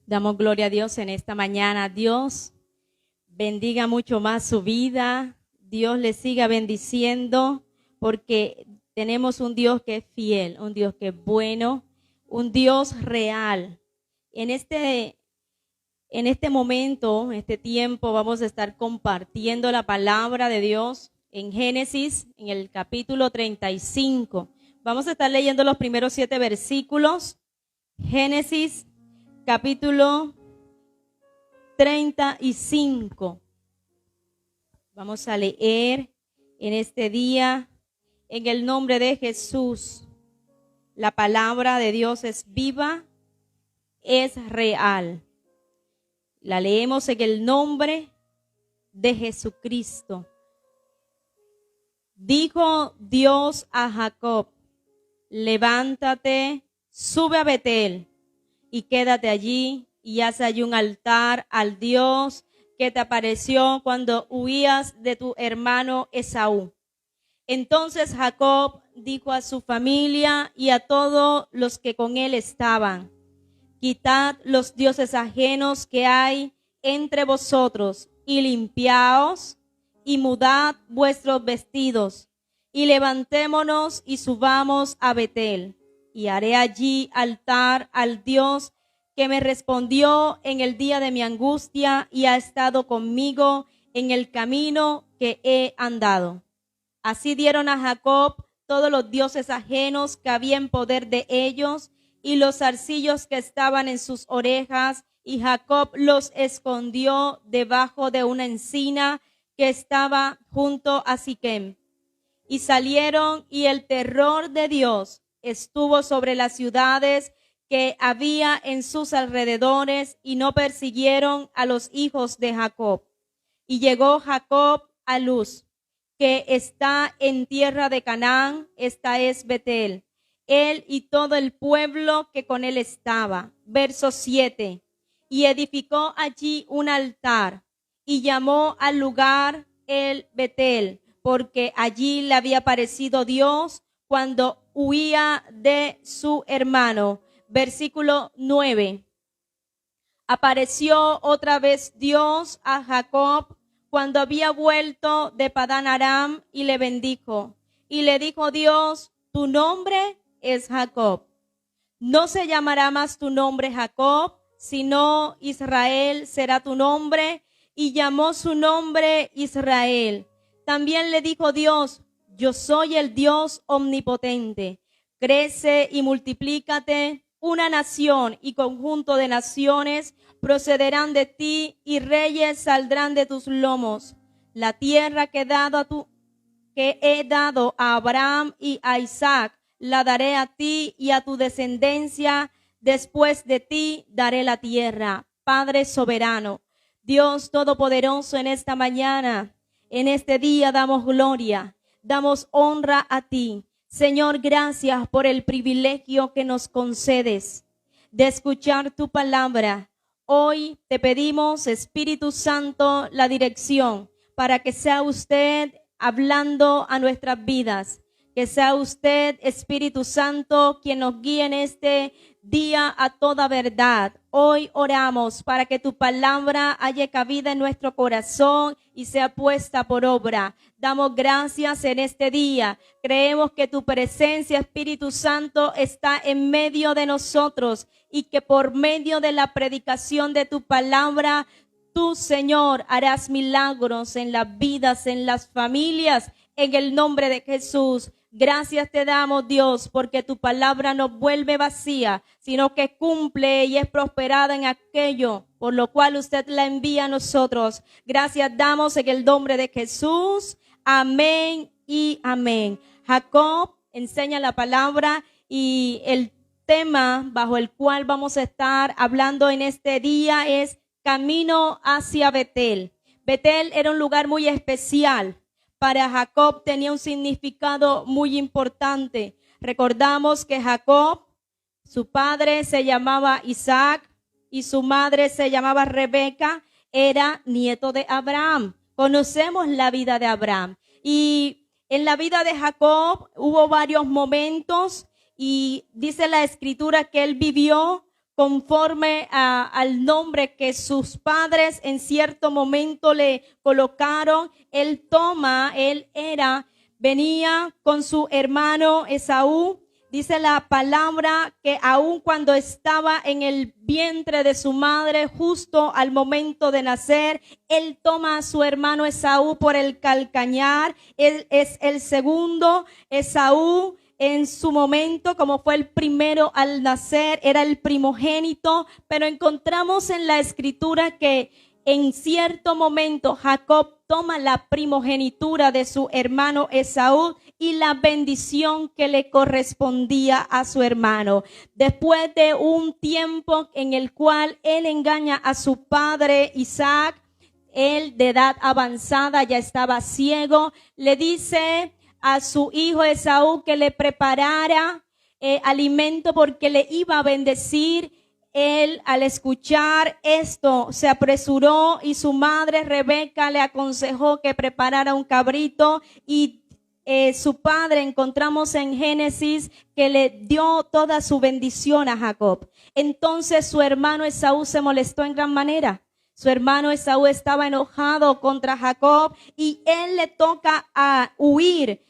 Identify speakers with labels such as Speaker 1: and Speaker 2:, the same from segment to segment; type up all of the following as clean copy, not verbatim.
Speaker 1: Damos gloria a Dios en esta mañana. Dios bendiga mucho más su vida. Dios le siga bendiciendo porque tenemos un Dios que es fiel, un Dios que es bueno, un Dios real. En este momento, en este tiempo, vamos a estar compartiendo la palabra de Dios en Génesis, en el capítulo 35. Vamos a estar leyendo los primeros 7 versículos. Génesis, capítulo 35. Vamos a leer en este día, en el nombre de Jesús. La palabra de Dios es viva, es real. La leemos en el nombre de Jesucristo. Dijo Dios a Jacob: levántate, sube a Betel y quédate allí y haz allí un altar al Dios que te apareció cuando huías de tu hermano Esaú. Entonces Jacob dijo a su familia y a todos los que con él estaban: quitad los dioses ajenos que hay entre vosotros y limpiaos y mudad vuestros vestidos y levantémonos y subamos a Betel y haré allí altar al Dios que me respondió en el día de mi angustia y ha estado conmigo en el camino que he andado. Así dieron a Jacob todos los dioses ajenos que había en poder de ellos y los zarcillos que estaban en sus orejas, y Jacob los escondió debajo de una encina que estaba junto a Siquem. Y salieron, y el terror de Dios estuvo sobre las ciudades que había en sus alrededores, y no persiguieron a los hijos de Jacob. Y llegó Jacob a Luz, que está en tierra de Canaán, esta es Betel, él y todo el pueblo que con él estaba. Verso 7. Y edificó allí un altar y llamó al lugar el Betel, porque allí le había aparecido Dios cuando huía de su hermano. Versículo 9. Apareció otra vez Dios a Jacob cuando había vuelto de Padán Aram y le bendijo. Y le dijo Dios: tu nombre es Jacob. No se llamará más tu nombre Jacob, sino Israel será tu nombre. Y llamó su nombre Israel. También le dijo Dios: yo soy el Dios omnipotente. Crece y multiplícate. Una nación y conjunto de naciones procederán de ti y reyes saldrán de tus lomos. La tierra que he dado a Abraham y a Isaac la daré a ti y a tu descendencia. Después de ti daré la tierra. Padre soberano, Dios todopoderoso, en esta mañana, en este día damos gloria, damos honra a ti. Señor, gracias por el privilegio que nos concedes de escuchar tu palabra. Hoy te pedimos, Espíritu Santo, la dirección para que sea usted hablando a nuestras vidas. Que sea usted, Espíritu Santo, quien nos guíe en este día a toda verdad. Hoy oramos para que tu palabra haya cabida en nuestro corazón y sea puesta por obra. Damos gracias en este día. Creemos que tu presencia, Espíritu Santo, está en medio de nosotros y que por medio de la predicación de tu palabra, tú, Señor, harás milagros en las vidas, en las familias, en el nombre de Jesús. Gracias te damos, Dios, porque tu palabra no vuelve vacía, sino que cumple y es prosperada en aquello por lo cual usted la envía a nosotros. Gracias damos en el nombre de Jesús. Amén y amén. Jacob enseña la palabra y el tema bajo el cual vamos a estar hablando en este día es camino hacia Betel. Betel era un lugar muy especial. Para Jacob tenía un significado muy importante. Recordamos que Jacob, su padre se llamaba Isaac y su madre se llamaba Rebeca, era nieto de Abraham. Conocemos la vida de Abraham. Y en la vida de Jacob hubo varios momentos y dice la escritura que él vivió conforme al nombre que sus padres en cierto momento le colocaron. Venía con su hermano Esaú. Dice la palabra que aun cuando estaba en el vientre de su madre, justo al momento de nacer, él toma a su hermano Esaú por el calcañar. Él es el segundo. Esaú, en su momento, como fue el primero al nacer, era el primogénito, pero encontramos en la escritura que en cierto momento Jacob toma la primogenitura de su hermano Esaú y la bendición que le correspondía a su hermano. Después de un tiempo en el cual él engaña a su padre Isaac, él de edad avanzada, ya estaba ciego, le dice a su hijo Esaú que le preparara alimento porque le iba a bendecir. Él, al escuchar esto, se apresuró y su madre Rebeca le aconsejó que preparara un cabrito y su padre, encontramos en Génesis, que le dio toda su bendición a Jacob. Entonces su hermano Esaú se molestó en gran manera. Su hermano Esaú estaba enojado contra Jacob y él le toca a huir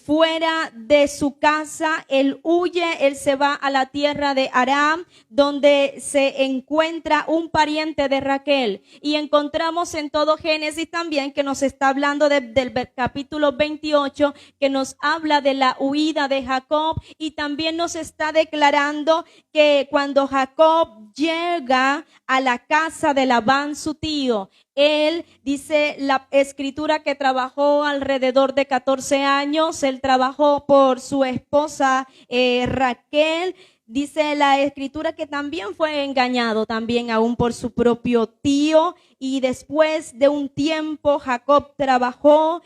Speaker 1: fuera de su casa. Él huye, él se va a la tierra de Aram, donde se encuentra un pariente de Raquel. Y encontramos en todo Génesis también que nos está hablando del capítulo 28, que nos habla de la huida de Jacob, y también nos está declarando que cuando Jacob llega a la casa de Labán, su tío, él, dice la escritura, que trabajó alrededor de 14 años. Él trabajó por su esposa Raquel. Dice la escritura que también fue engañado también aún por su propio tío. Y después de un tiempo Jacob trabajó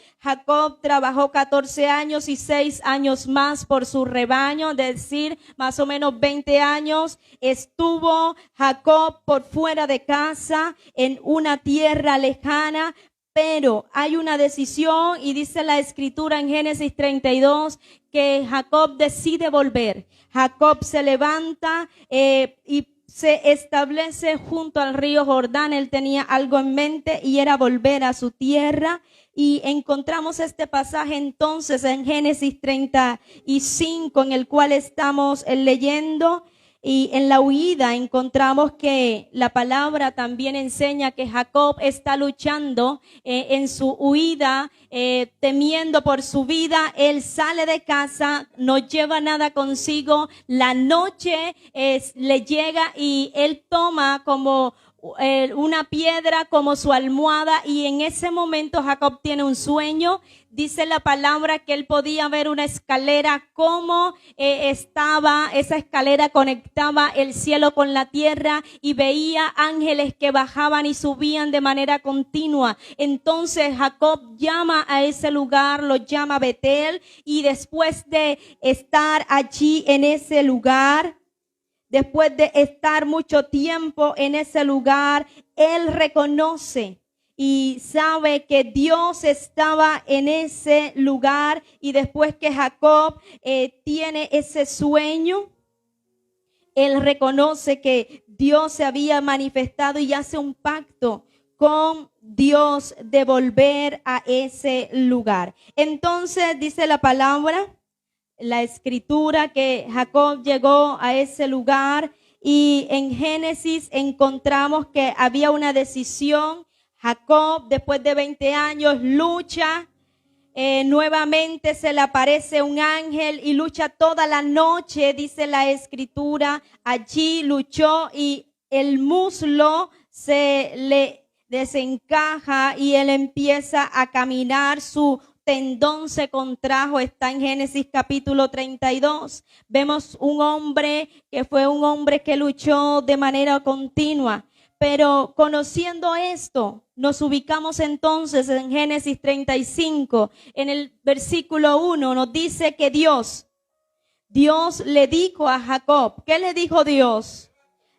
Speaker 1: 14 años y 6 años más por su rebaño, es decir, más o menos 20 años estuvo Jacob por fuera de casa en una tierra lejana. Pero hay una decisión y dice la escritura en Génesis 32 que Jacob decide volver. Jacob se levanta y se establece junto al río Jordán. Él tenía algo en mente y era volver a su tierra. Y encontramos este pasaje entonces en Génesis 35, en el cual estamos leyendo. Y en la huida encontramos que la palabra también enseña que Jacob está luchando en su huida, temiendo por su vida. Él sale de casa, no lleva nada consigo. La noche le llega y él toma como una piedra como su almohada, y en ese momento Jacob tiene un sueño. Dice la palabra que él podía ver una escalera, como esa escalera conectaba el cielo con la tierra, y veía ángeles que bajaban y subían de manera continua. Entonces Jacob llama a ese lugar, lo llama Betel, y después de estar allí en ese lugar, después de estar mucho tiempo en ese lugar, él reconoce y sabe que Dios estaba en ese lugar. Y después que Jacob tiene ese sueño, él reconoce que Dios se había manifestado y hace un pacto con Dios de volver a ese lugar. Entonces dice la palabra, la escritura, que Jacob llegó a ese lugar, y en Génesis encontramos que había una decisión. Jacob, después de 20 años, lucha. Nuevamente se le aparece un ángel y lucha toda la noche, dice la escritura. Allí luchó y el muslo se le desencaja y él empieza a caminar, su tendón se contrajo. Está en Génesis capítulo 32. Vemos un hombre que fue un hombre que luchó de manera continua. Pero conociendo esto, nos ubicamos entonces en Génesis 35. En el versículo 1 nos dice que Dios le dijo a Jacob. ¿Qué le dijo Dios?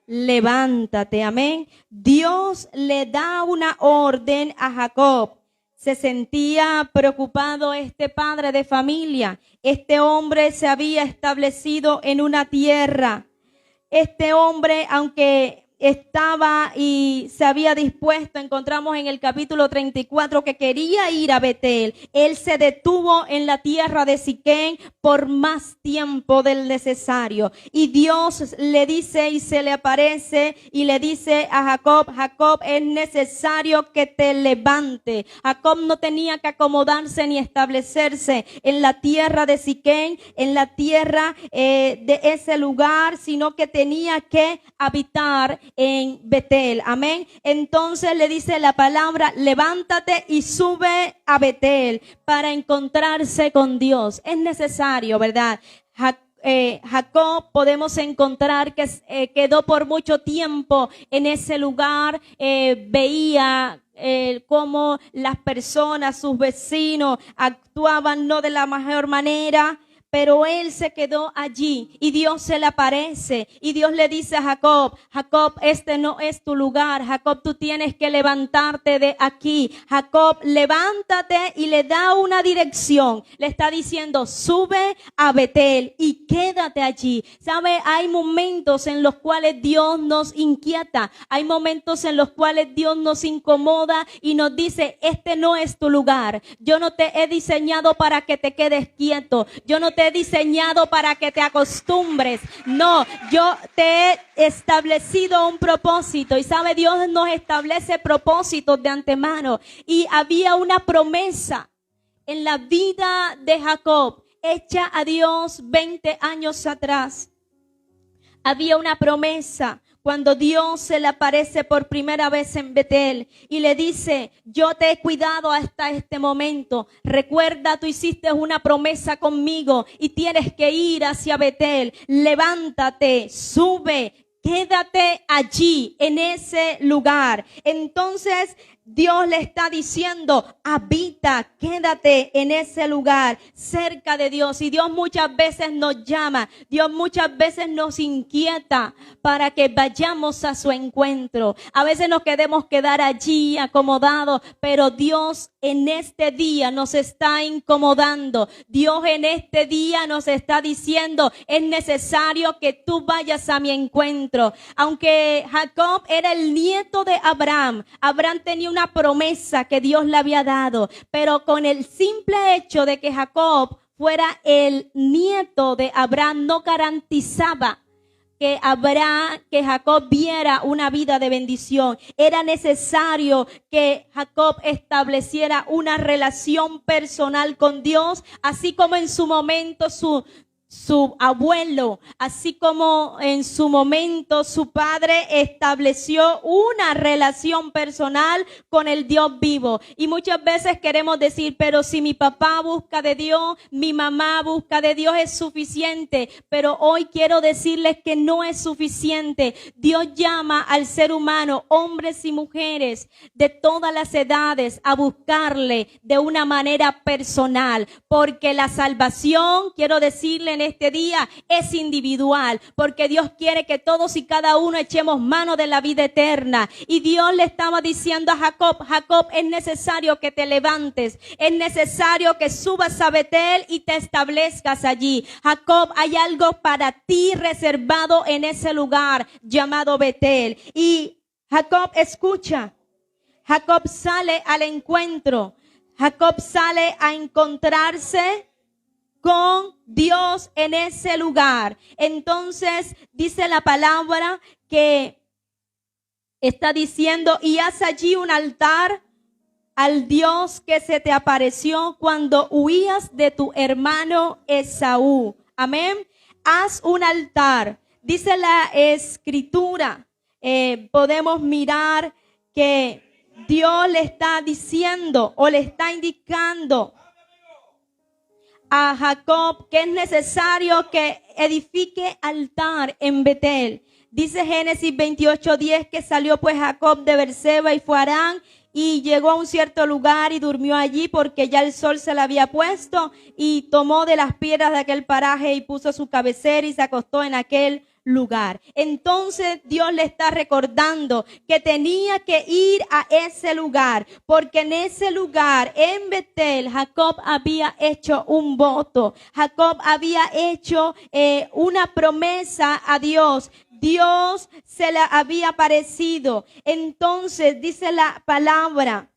Speaker 1: Levántate, amén. Dios le da una orden a Jacob. Se sentía preocupado este padre de familia. Este hombre se había establecido en una tierra. este hombre, aunque estaba y se había dispuesto, encontramos en el capítulo 34 que quería ir a Betel. Él se detuvo en la tierra de Siquén por más tiempo del necesario. Y Dios le dice y se le aparece y le dice a Jacob: Jacob, es necesario que te levante. Jacob no tenía que acomodarse ni establecerse en la tierra de Siquén, en la tierra de ese lugar, sino que tenía que habitar en Betel. Amén. Entonces le dice la palabra: levántate y sube a Betel para encontrarse con Dios. Es necesario, ¿verdad? Jacob podemos encontrar que quedó por mucho tiempo en ese lugar, veía cómo las personas, sus vecinos, actuaban no de la mejor manera. Pero él se quedó allí y Dios se le aparece y Dios le dice a Jacob: Jacob, este no es tu lugar. Jacob, tú tienes que levantarte de aquí. Jacob, levántate, y le da una dirección. Le está diciendo: sube a Betel y quédate allí. ¿Sabe? Hay momentos en los cuales Dios nos inquieta. Hay momentos en los cuales Dios nos incomoda y nos dice: este no es tu lugar. Yo no te he diseñado para que te quedes quieto. Yo no te he diseñado para que te acostumbres. No, yo te he establecido un propósito. Y sabe, Dios nos establece propósitos de antemano. Y había una promesa en la vida de Jacob, hecha a Dios 20 años atrás. Había una promesa cuando Dios se le aparece por primera vez en Betel y le dice: yo te he cuidado hasta este momento. Recuerda, tú hiciste una promesa conmigo y tienes que ir hacia Betel. Levántate, sube, quédate allí en ese lugar. Entonces Dios le está diciendo: habita, quédate en ese lugar, cerca de Dios. Y Dios muchas veces nos llama, Dios muchas veces nos inquieta para que vayamos a su encuentro. A veces nos queremos quedar allí acomodados, pero Dios en este día nos está incomodando. Dios en este día nos está diciendo: es necesario que tú vayas a mi encuentro. Aunque Jacob era el nieto de Abraham, Abraham tenía una promesa que Dios le había dado, pero con el simple hecho de que Jacob fuera el nieto de Abraham no garantizaba que Jacob viera una vida de bendición. Era necesario que Jacob estableciera una relación personal con Dios, así como en su momento su abuelo, así como en su momento su padre estableció una relación personal con el Dios vivo. Y muchas veces queremos decir: pero si mi papá busca de Dios, mi mamá busca de Dios, es suficiente. Pero hoy quiero decirles que no es suficiente. Dios llama al ser humano, hombres y mujeres de todas las edades, a buscarle de una manera personal, porque la salvación, quiero decirle en este día, es individual, porque Dios quiere que todos y cada uno echemos mano de la vida eterna. Y Dios le estaba diciendo a Jacob: Jacob, es necesario que te levantes, es necesario que subas a Betel y te establezcas allí. Jacob, hay algo para ti reservado en ese lugar llamado Betel. Y Jacob escucha, Jacob sale al encuentro, Jacob sale a encontrarse con Dios en ese lugar. Entonces dice la palabra que está diciendo: y haz allí un altar al Dios que se te apareció cuando huías de tu hermano Esaú. Amén. Haz un altar. Dice la escritura, podemos mirar que Dios le está diciendo o le está indicando a Jacob que es necesario que edifique altar en Betel. Dice Génesis 28:10 que salió pues Jacob de Beerseba y fue a Harán, y llegó a un cierto lugar y durmió allí porque ya el sol se le había puesto, y tomó de las piedras de aquel paraje y puso su cabecera y se acostó en aquel lugar. Entonces Dios le está recordando que tenía que ir a ese lugar, porque en ese lugar, en Betel, Jacob había hecho un voto. Jacob había hecho una promesa a Dios. Dios se le había aparecido. Entonces dice la palabra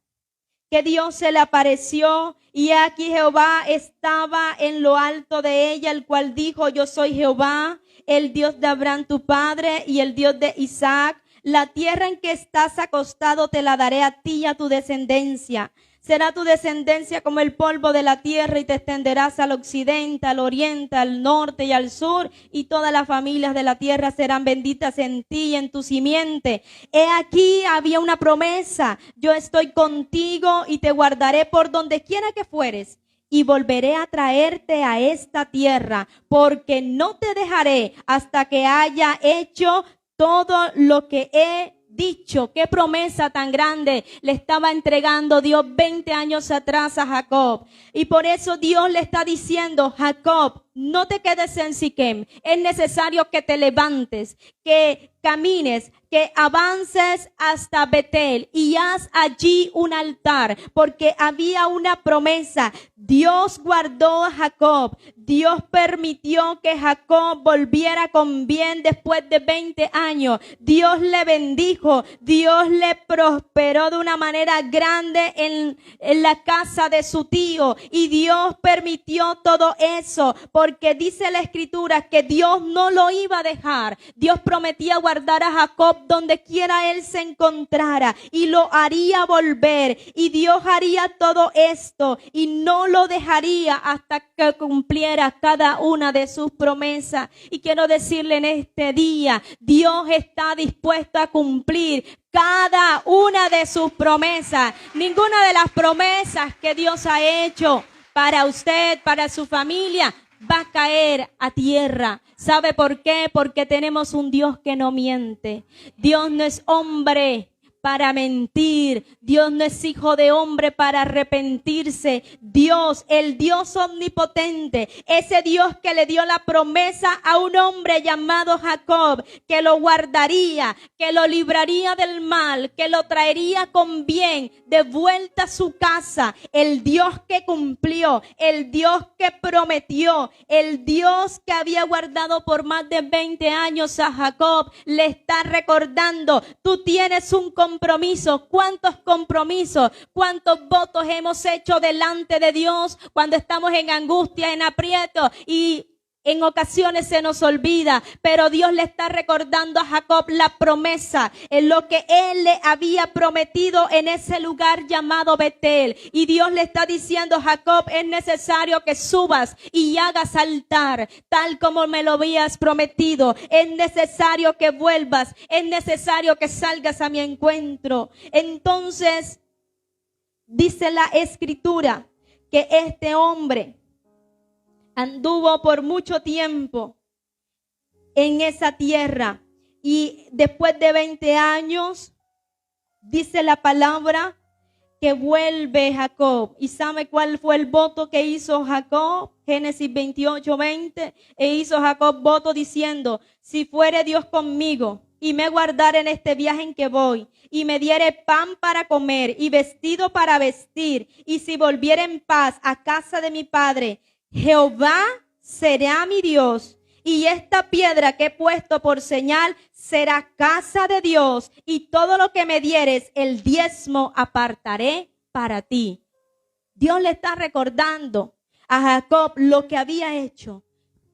Speaker 1: que Dios se le apareció y aquí Jehová estaba en lo alto de ella, el cual dijo: yo soy Jehová, el Dios de Abraham tu padre y el Dios de Isaac. La tierra en que estás acostado te la daré a ti y a tu descendencia. Será tu descendencia como el polvo de la tierra y te extenderás al occidente, al oriente, al norte y al sur, y todas las familias de la tierra serán benditas en ti y en tu simiente. He aquí había una promesa: yo estoy contigo y te guardaré por donde quiera que fueres, y volveré a traerte a esta tierra, porque no te dejaré hasta que haya hecho todo lo que he dicho. Qué promesa tan grande le estaba entregando Dios 20 años atrás a Jacob. Y por eso Dios le está diciendo: Jacob, no te quedes en Siquem. Es necesario que te levantes, que camines, que avances hasta Betel y haz allí un altar, porque había una promesa. Dios guardó a Jacob. Dios permitió que Jacob volviera con bien después de 20 años. Dios le bendijo. Dios le prosperó de una manera grande en la casa de su tío. Y Dios permitió todo eso, porque dice la Escritura que Dios no lo iba a dejar. Dios prometía guardar a Jacob donde quiera él se encontrara y lo haría volver. Y Dios haría todo esto y no lo dejaría hasta que cumpliera cada una de sus promesas. Y quiero decirle en este día: Dios está dispuesto a cumplir cada una de sus promesas. Ninguna de las promesas que Dios ha hecho para usted, para su familia, va a caer a tierra. ¿Sabe por qué? Porque tenemos un Dios que no miente. Dios no es hombre para mentir. Dios no es hijo de hombre para arrepentirse. Dios, el Dios omnipotente, ese Dios que le dio la promesa a un hombre llamado Jacob, que lo guardaría, que lo libraría del mal, que lo traería con bien de vuelta a su casa. El Dios que cumplió, el Dios que prometió, el Dios que había guardado por más de 20 años a Jacob, le está recordando: tú tienes un compromiso. ¿Cuántos compromisos, cuántos votos hemos hecho delante de Dios cuando estamos en angustia, en aprieto, y en ocasiones se nos olvida? Pero Dios le está recordando a Jacob la promesa, en lo que él le había prometido en ese lugar llamado Betel. Y Dios le está diciendo: Jacob, es necesario que subas y hagas altar, tal como me lo habías prometido. Es necesario que vuelvas, es necesario que salgas a mi encuentro. Entonces, dice la Escritura que este hombre anduvo por mucho tiempo en esa tierra, y después de 20 años dice la palabra que vuelve Jacob. ¿Y sabe cuál fue el voto que hizo Jacob? Génesis 28:20. E hizo Jacob voto diciendo: si fuere Dios conmigo y me guardare en este viaje en que voy, y me diere pan para comer y vestido para vestir, y si volviere en paz a casa de mi padre, Jehová será mi Dios, y esta piedra que he puesto por señal será casa de Dios, y todo lo que me dieres, el diezmo apartaré para ti. Dios le está recordando a Jacob lo que había hecho.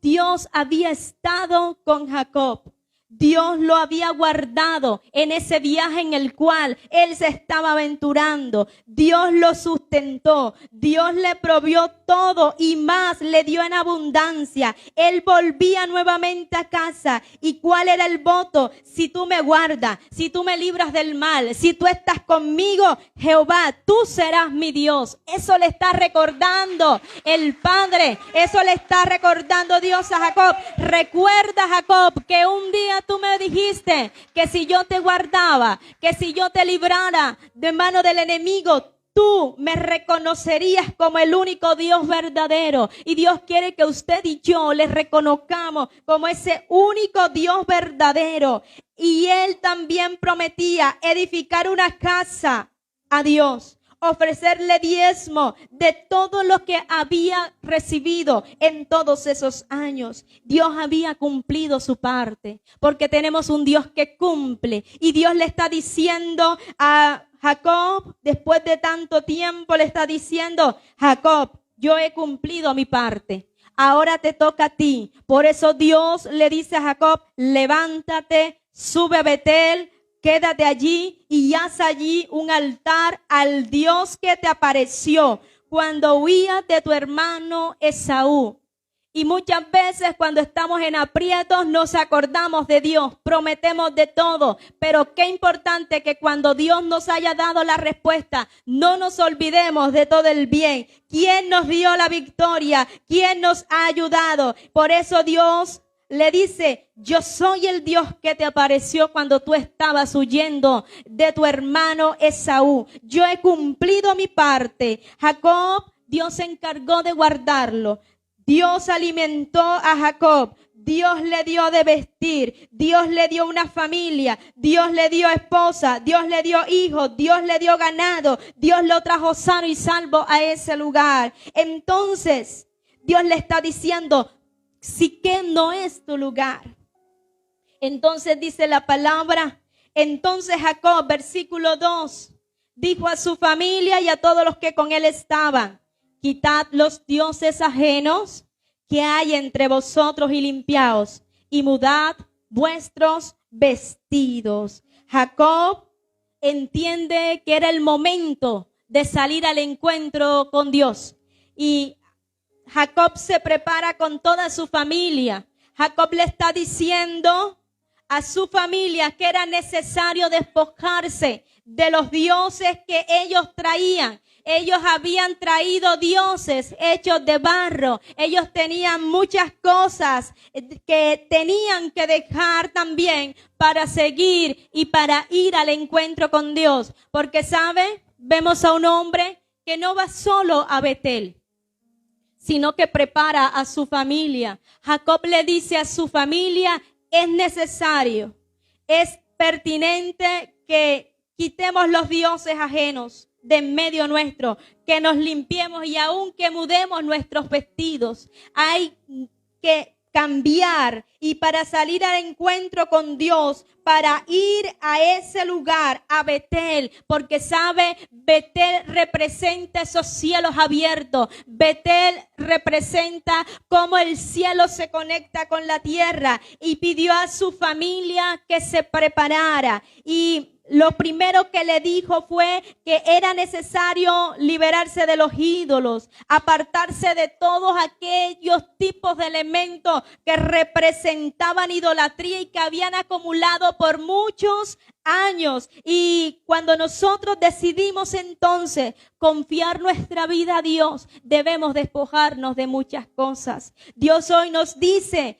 Speaker 1: Dios había estado con Jacob. Dios lo había guardado en ese viaje en el cual él se estaba aventurando. Dios lo sustentó. Dios le provió todo y más le dio en abundancia. Él volvía nuevamente a casa. ¿Y cuál era el voto? Si tú me guardas, si tú me libras del mal, si tú estás conmigo, Jehová, tú serás mi Dios. Eso le está recordando el Padre. Eso le está recordando Dios a Jacob. Recuerda, Jacob, que un día tú me dijiste que si yo te guardaba, que si yo te librara de mano del enemigo, tú me reconocerías como el único Dios verdadero. Y Dios quiere que usted y yo le reconozcamos como ese único Dios verdadero. Y Él también prometía edificar una casa a Dios. ofrecerle diezmo de todo lo que había recibido en todos esos años. Dios había cumplido su parte, porque tenemos un Dios que cumple. Y Dios le está diciendo a Jacob, después de tanto tiempo, le está diciendo: Jacob, yo he cumplido mi parte. Ahora te toca a ti. Por eso Dios le dice a Jacob: levántate, sube a Betel, quédate allí y haz allí un altar al Dios que te apareció cuando huías de tu hermano Esaú. Y muchas veces cuando estamos en aprietos nos acordamos de Dios, prometemos de todo, pero qué importante que cuando Dios nos haya dado la respuesta, no nos olvidemos de todo el bien. ¿Quién nos dio la victoria? ¿Quién nos ha ayudado? Por eso Dios le dice: yo soy el Dios que te apareció cuando tú estabas huyendo de tu hermano Esaú. Yo he cumplido mi parte. Jacob, Dios se encargó de guardarlo. Dios alimentó a Jacob, Dios le dio de vestir, Dios le dio una familia, Dios le dio esposa, Dios le dio hijos, Dios le dio ganado, Dios lo trajo sano y salvo a ese lugar. Entonces, Dios le está diciendo: Siquem no es tu lugar. Entonces dice la palabra, entonces Jacob, versículo 2, dijo a su familia y a todos los que con él estaban: quitad los dioses ajenos que hay entre vosotros y limpiaos, y mudad vuestros vestidos. Jacob entiende que era el momento de salir al encuentro con Dios. Y Jacob se prepara con toda su familia. Jacob le está diciendo a su familia que era necesario despojarse de los dioses que ellos traían. Ellos habían traído dioses hechos de barro. Ellos tenían muchas cosas que tenían que dejar también para seguir y para ir al encuentro con Dios. Porque, ¿sabe? Vemos a un hombre que no va solo a Betel, sino que prepara a su familia. Jacob le dice a su familia: es necesario, es pertinente que quitemos los dioses ajenos de en medio nuestro, que nos limpiemos y aun que mudemos nuestros vestidos. Hay que cambiar, y para salir al encuentro con Dios, para ir a ese lugar, a Betel, porque sabe, Betel representa esos cielos abiertos. Betel representa cómo el cielo se conecta con la tierra, y pidió a su familia que se preparara. Y lo primero que le dijo fue que era necesario liberarse de los ídolos, apartarse de todos aquellos tipos de elementos que representaban idolatría y que habían acumulado por muchos años. Y cuando nosotros decidimos entonces confiar nuestra vida a Dios, debemos despojarnos de muchas cosas. Dios hoy nos dice: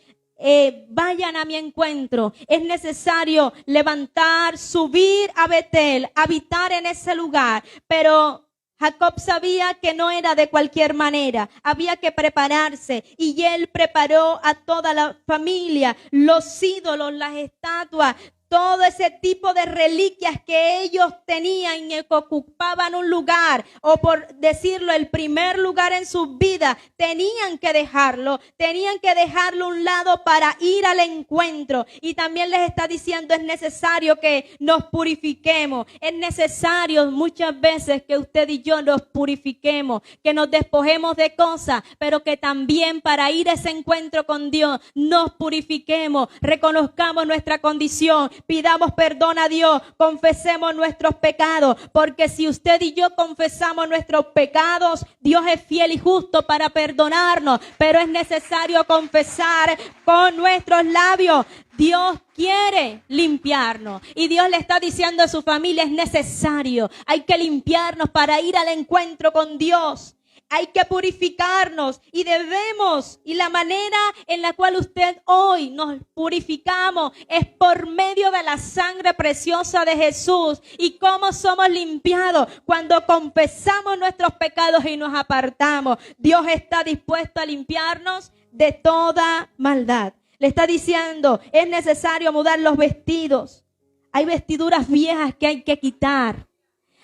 Speaker 1: vayan a mi encuentro. Es necesario levantar, subir a Betel, habitar en ese lugar. Pero Jacob sabía que no era de cualquier manera. Había que prepararse, y él preparó a toda la familia, los ídolos, las estatuas, todo ese tipo de reliquias que ellos tenían y que ocupaban un lugar, o por decirlo, el primer lugar en sus vidas, tenían que dejarlo a un lado para ir al encuentro. Y también les está diciendo: es necesario que nos purifiquemos, es necesario muchas veces que usted y yo nos purifiquemos, que nos despojemos de cosas, pero que también para ir a ese encuentro con Dios nos purifiquemos, reconozcamos nuestra condición, pidamos perdón a Dios, confesemos nuestros pecados, porque si usted y yo confesamos nuestros pecados, Dios es fiel y justo para perdonarnos. Pero es necesario confesar con nuestros labios. Dios quiere limpiarnos, y Dios le está diciendo a su familia: es necesario, hay que limpiarnos para ir al encuentro con Dios. Hay que purificarnos, y debemos, y la manera en la cual usted hoy nos purificamos es por medio de la sangre preciosa de Jesús. ¿Y cómo somos limpiados? Cuando confesamos nuestros pecados y nos apartamos. Dios está dispuesto a limpiarnos de toda maldad. Le está diciendo: es necesario mudar los vestidos. Hay vestiduras viejas que hay que quitar.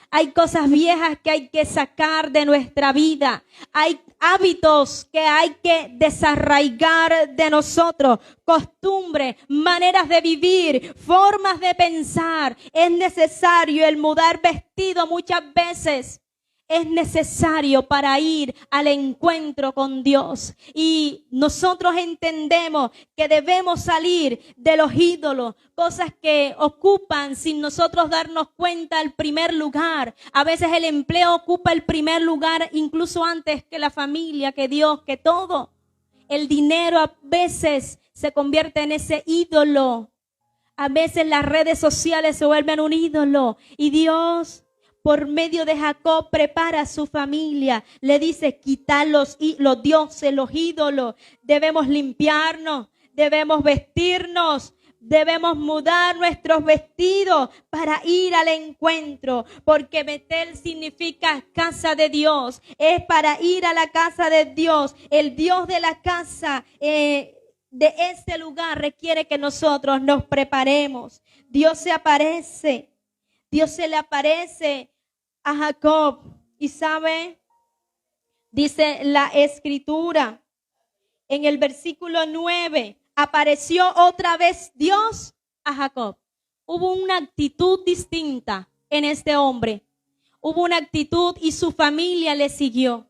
Speaker 1: Hay cosas viejas que hay que sacar de nuestra vida. Hay hábitos que hay que desarraigar de nosotros. Costumbres, maneras de vivir, formas de pensar. Es necesario el mudar vestido muchas veces. Es necesario para ir al encuentro con Dios. Y nosotros entendemos que debemos salir de los ídolos, cosas que ocupan sin nosotros darnos cuenta el primer lugar. A veces el empleo ocupa el primer lugar incluso antes que la familia, que Dios, que todo. El dinero a veces se convierte en ese ídolo. A veces las redes sociales se vuelven un ídolo. Y Dios, por medio de Jacob, prepara a su familia. Le dice, quitar los dioses, los ídolos. Debemos limpiarnos, debemos vestirnos, debemos mudar nuestros vestidos para ir al encuentro. Porque Betel significa casa de Dios. Es para ir a la casa de Dios. El Dios de la casa de ese lugar requiere que nosotros nos preparemos. Dios se aparece. Dios se le aparece a Jacob. Y sabe, dice la escritura en el versículo 9, apareció otra vez Dios a Jacob. Hubo una actitud distinta en este hombre. Hubo una actitud y su familia le siguió.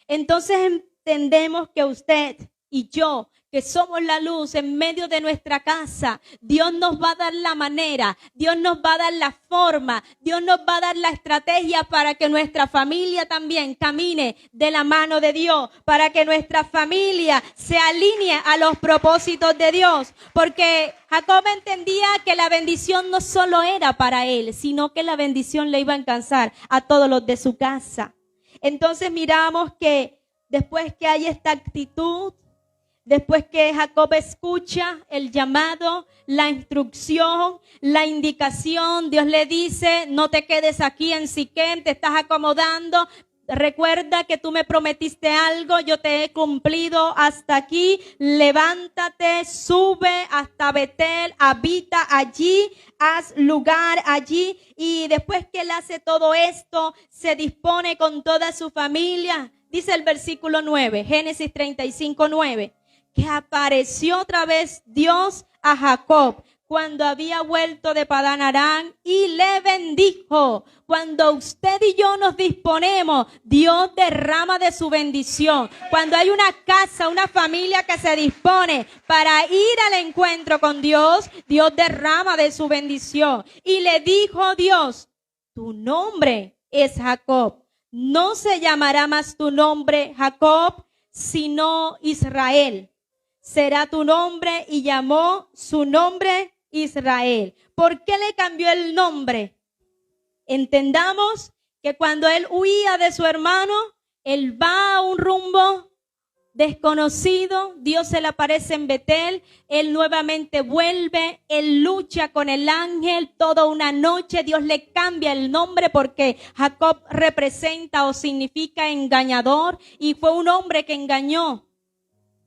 Speaker 1: Entonces entendemos que usted y yo, que somos la luz en medio de nuestra casa, Dios nos va a dar la manera, Dios nos va a dar la forma, Dios nos va a dar la estrategia para que nuestra familia también camine de la mano de Dios, para que nuestra familia se alinee a los propósitos de Dios, porque Jacob entendía que la bendición no solo era para él, sino que la bendición le iba a alcanzar a todos los de su casa. Entonces miramos que después que hay esta actitud, después que Jacob escucha el llamado, la instrucción, la indicación, Dios le dice, no te quedes aquí en Siquem, te estás acomodando. Recuerda que tú me prometiste algo, yo te he cumplido hasta aquí. Levántate, sube hasta Betel, habita allí, haz lugar allí. Y después que él hace todo esto, se dispone con toda su familia. Dice el versículo 9, Génesis 35, 9. Que apareció otra vez Dios a Jacob cuando había vuelto de Padán Aram y le bendijo. Cuando usted y yo nos disponemos, Dios derrama de su bendición. Cuando hay una casa, una familia que se dispone para ir al encuentro con Dios, Dios derrama de su bendición. Y le dijo Dios, tu nombre es Jacob. No se llamará más tu nombre Jacob, sino Israel. Será tu nombre, y llamó su nombre Israel. ¿Por qué le cambió el nombre? Entendamos que cuando él huía de su hermano, él va a un rumbo desconocido, Dios se le aparece en Betel, él nuevamente vuelve, él lucha con el ángel toda una noche, Dios le cambia el nombre porque Jacob representa o significa engañador, y fue un hombre que engañó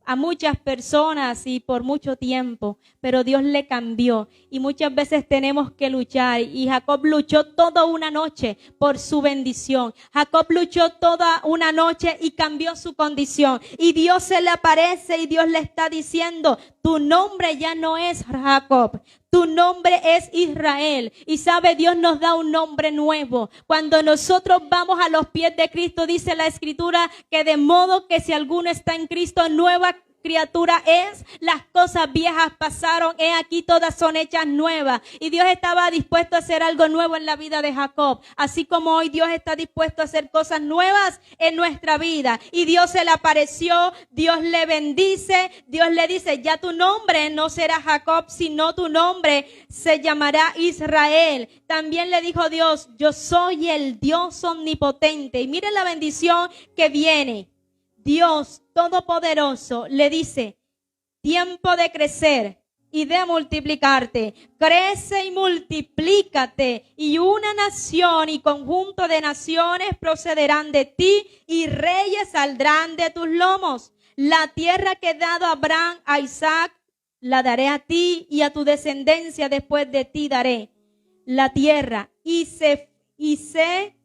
Speaker 1: a muchas personas y por mucho tiempo, pero Dios le cambió, y muchas veces tenemos que luchar, y Jacob luchó toda una noche por su bendición. Jacob luchó toda una noche y cambió su condición, y Dios se le aparece y Dios le está diciendo, tu nombre ya no es Jacob, tu nombre es Israel. Y sabe, Dios nos da un nombre nuevo. Cuando nosotros vamos a los pies de Cristo, dice la Escritura que de modo que si alguno está en Cristo, nueva criatura es, las cosas viejas pasaron, he aquí todas son hechas nuevas. Y Dios estaba dispuesto a hacer algo nuevo en la vida de Jacob, así como hoy Dios está dispuesto a hacer cosas nuevas en nuestra vida. Y Dios se le apareció, Dios le bendice, Dios le dice, ya tu nombre no será Jacob, sino tu nombre se llamará Israel. También le dijo Dios, yo soy el Dios omnipotente. Y miren la bendición que viene. Dios Todopoderoso le dice, tiempo de crecer y de multiplicarte. Crece y multiplícate, y una nación y conjunto de naciones procederán de ti, y reyes saldrán de tus lomos. La tierra que he dado a Abraham, a Isaac, la daré a ti, y a tu descendencia después de ti daré la tierra. Y se y se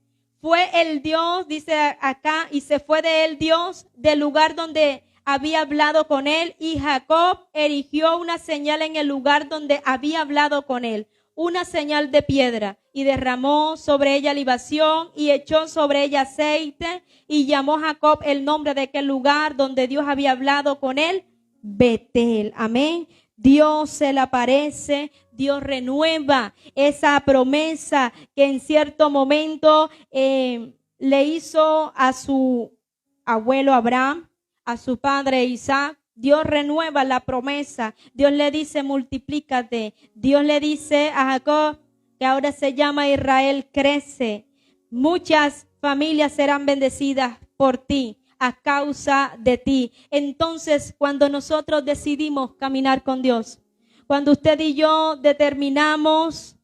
Speaker 1: fue el Dios, dice acá, y se fue de él Dios del lugar donde había hablado con él, y Jacob erigió una señal en el lugar donde había hablado con él, una señal de piedra, y derramó sobre ella libación y echó sobre ella aceite, y llamó Jacob el nombre de aquel lugar donde Dios había hablado con él, Betel. Amén. Dios se le aparece, Dios renueva esa promesa que en cierto momento le hizo a su abuelo Abraham, a su padre Isaac. Dios renueva la promesa. Dios le dice, multiplícate. Dios le dice a Jacob, que ahora se llama Israel, crece. Muchas familias serán bendecidas por ti, a causa de ti. Entonces, cuando nosotros decidimos caminar con Dios, cuando usted y yo determinamos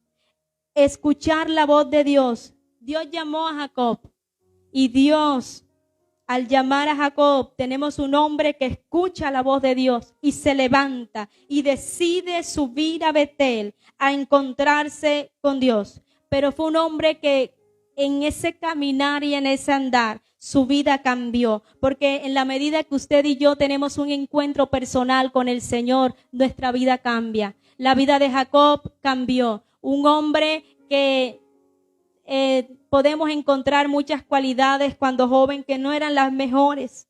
Speaker 1: escuchar la voz de Dios, Dios llamó a Jacob, y Dios, al llamar a Jacob, tenemos un hombre que escucha la voz de Dios y se levanta y decide subir a Betel a encontrarse con Dios. Pero fue un hombre que en ese caminar y en ese andar, su vida cambió, porque en la medida que usted y yo tenemos un encuentro personal con el Señor, nuestra vida cambia. La vida de Jacob cambió. Un hombre que podemos encontrar muchas cualidades cuando joven que no eran las mejores,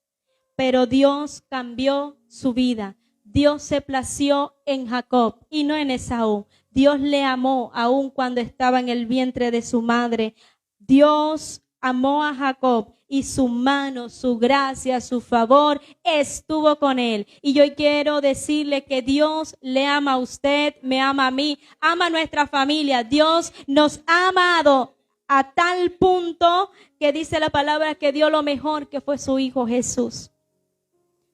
Speaker 1: pero Dios cambió su vida. Dios se plació en Jacob y no en Esaú. Dios le amó aun cuando estaba en el vientre de su madre. Dios amó a Jacob y su mano, su gracia, su favor estuvo con él. Y yo quiero decirle que Dios le ama a usted, me ama a mí, ama a nuestra familia. Dios nos ha amado a tal punto que dice la palabra que dio lo mejor, que fue su Hijo Jesús.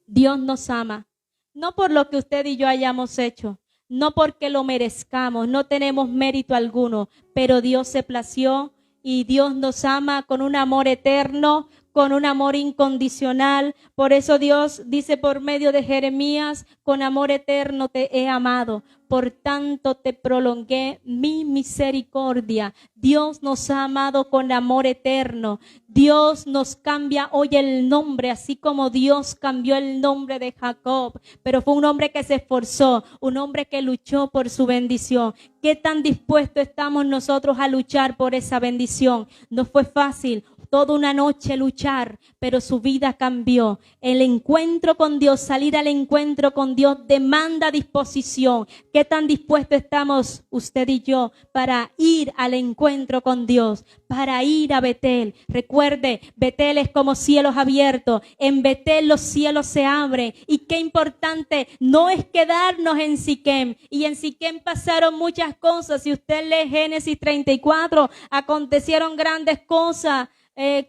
Speaker 1: Dios nos ama, no por lo que usted y yo hayamos hecho, no porque lo merezcamos, no tenemos mérito alguno, pero Dios se plació y Dios nos ama con un amor eterno, con un amor incondicional. Por eso Dios dice por medio de Jeremías, con amor eterno te he amado, por tanto te prolongué mi misericordia. Dios nos ha amado con amor eterno. Dios nos cambia hoy el nombre, así como Dios cambió el nombre de Jacob. Pero fue un hombre que se esforzó, un hombre que luchó por su bendición. ¿Qué tan dispuestos estamos nosotros a luchar por esa bendición? No fue fácil. Toda una noche luchar, pero su vida cambió. El encuentro con Dios, salir al encuentro con Dios demanda disposición. ¿Qué tan dispuestos estamos usted y yo para ir al encuentro con Dios? Para ir a Betel. Recuerde, Betel es como cielos abiertos. En Betel los cielos se abren. Y qué importante no es quedarnos en Siquem. Y en Siquem pasaron muchas cosas. Si usted lee Génesis 34, acontecieron grandes cosas.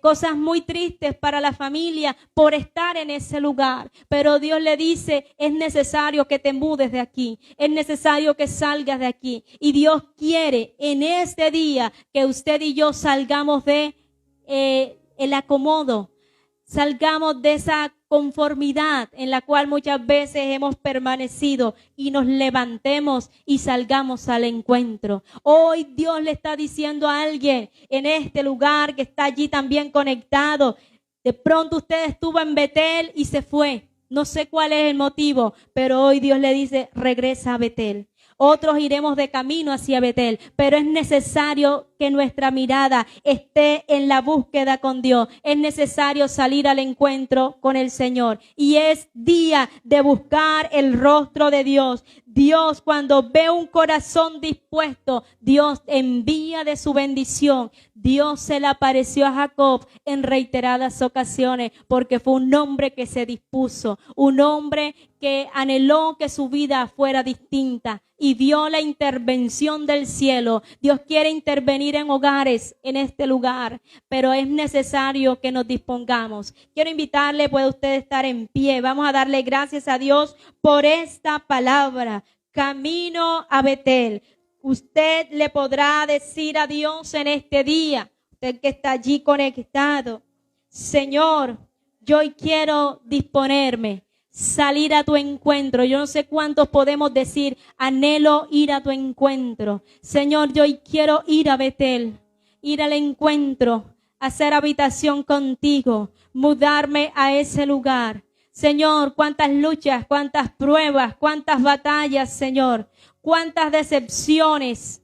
Speaker 1: Cosas muy tristes para la familia por estar en ese lugar. Pero Dios le dice, es necesario que te mudes de aquí. Es necesario que salgas de aquí. Y Dios quiere en este día que usted y yo salgamos de el acomodo. Salgamos de esa conformidad en la cual muchas veces hemos permanecido y nos levantemos y salgamos al encuentro. Hoy Dios le está diciendo a alguien en este lugar que está allí también conectado. De pronto usted estuvo en Betel y se fue. No sé cuál es el motivo, pero hoy Dios le dice, regresa a Betel. Otros iremos de camino hacia Betel, pero es necesario que nuestra mirada esté en la búsqueda con Dios. Es necesario salir al encuentro con el Señor. Y es día de buscar el rostro de Dios. Dios, cuando ve un corazón dispuesto, Dios envía de su bendición. Dios se le apareció a Jacob en reiteradas ocasiones porque fue un hombre que se dispuso, un hombre que anheló que su vida fuera distinta y vio la intervención del cielo. Dios quiere intervenir en hogares en este lugar, pero es necesario que nos dispongamos. Quiero invitarle, puede usted estar en pie. Vamos a darle gracias a Dios por esta palabra. Camino a Betel. Usted le podrá decir a Dios en este día, usted que está allí conectado, Señor, yo hoy quiero disponerme, salir a tu encuentro. Yo no sé cuántos podemos decir, anhelo ir a tu encuentro. Señor, yo hoy quiero ir a Betel. ir al encuentro, hacer habitación contigo, mudarme a ese lugar. Señor, cuántas luchas, cuántas pruebas, cuántas batallas, Señor, cuántas decepciones,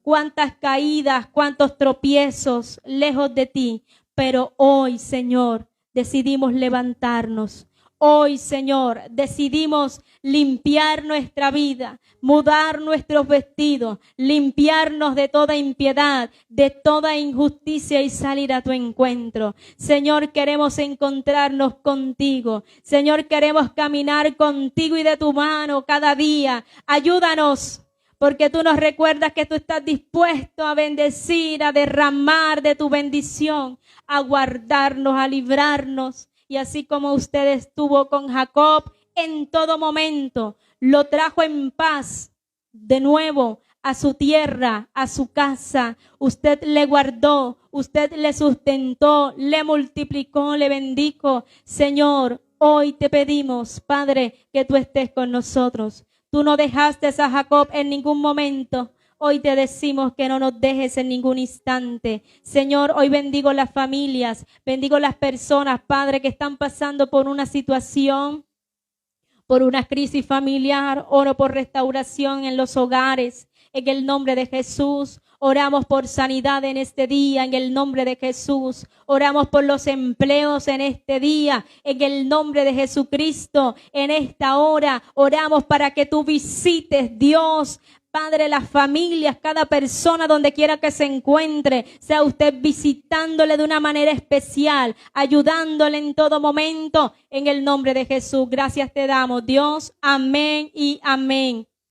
Speaker 1: cuántas caídas, cuántos tropiezos lejos de ti. Pero hoy, Señor, decidimos levantarnos. Hoy, Señor, decidimos limpiar nuestra vida, mudar nuestros vestidos, limpiarnos de toda impiedad, de toda injusticia y salir a tu encuentro. Señor, queremos encontrarnos contigo. Señor, queremos caminar contigo y de tu mano cada día. Ayúdanos, porque tú nos recuerdas que tú estás dispuesto a bendecir, a derramar de tu bendición, a guardarnos, a librarnos. Y así como usted estuvo con Jacob en todo momento, lo trajo en paz de nuevo a su tierra, a su casa. Usted le guardó, usted le sustentó, le multiplicó, le bendijo. Señor, hoy te pedimos, Padre, que tú estés con nosotros. Tú no dejaste a Jacob en ningún momento. Hoy te decimos que no nos dejes en ningún instante. Señor, hoy bendigo las familias, bendigo las personas, Padre, que están pasando por una situación, por una crisis familiar, oro por restauración en los hogares. En el nombre de Jesús, oramos por sanidad en este día, en el nombre de Jesús. Oramos por los empleos en este día, en el nombre de Jesucristo. En esta hora oramos para que tú visites, Dios, Padre, las familias, cada persona donde quiera que se encuentre, sea usted visitándole de una manera especial, ayudándole en todo momento, en el nombre de Jesús. Gracias te damos, Dios. Amén y amén.